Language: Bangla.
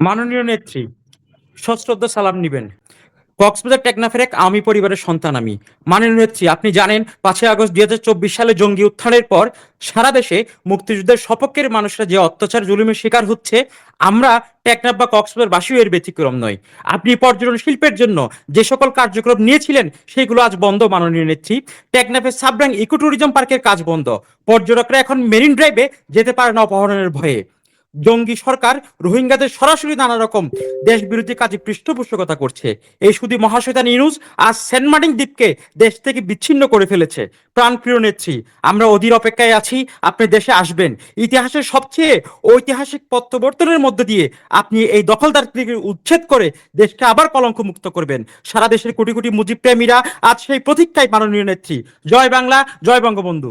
মাননীয় নেত্রী, সশ্রদ্ধ সালাম নিবেন। কক্সবাজার টেকনাফের এক আওয়ামী পরিবারের সন্তান আমি। মাননীয় নেত্রী, আপনি জানেন 5ই আগস্ট 2024 সালে জঙ্গি উত্থানের পর সারা দেশে মুক্তিযুদ্ধের সপক্ষের মানুষরা যে অত্যাচার জুলুমের শিকার হচ্ছে, আমরা টেকনাফ বা কক্সবাজারবাসীও এর ব্যতিক্রম নয়। আপনি পর্যটন শিল্পের জন্য যে সকল কার্যক্রম নিয়েছিলেন সেগুলো আজ বন্ধ। মাননীয় নেত্রী, টেকনাফের সাবরাং ইকো ট্যুরিজম পার্কের কাজ বন্ধ। পর্যটকরা এখন মেরিন ড্রাইভে যেতে পারে না অপহরণের ভয়ে। জঙ্গি সরকার রোহিঙ্গাদের সরাসরি নানা রকম দেশ বিরোধী কাজে পৃষ্ঠপোষকতা করছে। এই শুধু মহাশয়তান ইউনুস আজ সেন্ট মার্টিন দ্বীপকে দেশ থেকে বিচ্ছিন্ন করে ফেলেছে। প্রাণপ্রিয় নেত্রী, আমরা অধীর অপেক্ষায় আছি আপনি দেশে আসবেন। ইতিহাসের সবচেয়ে ঐতিহাসিক প্রত্যাবর্তনের মধ্য দিয়ে আপনি এই দখলদারকে উচ্ছেদ করে দেশকে আবার কলঙ্ক মুক্ত করবেন। সারা দেশের কোটি কোটি মুজিব প্রেমীরা আজ সেই প্রতীক্ষায়। মাননীয় নেত্রী, জয় বাংলা, জয় বঙ্গবন্ধু।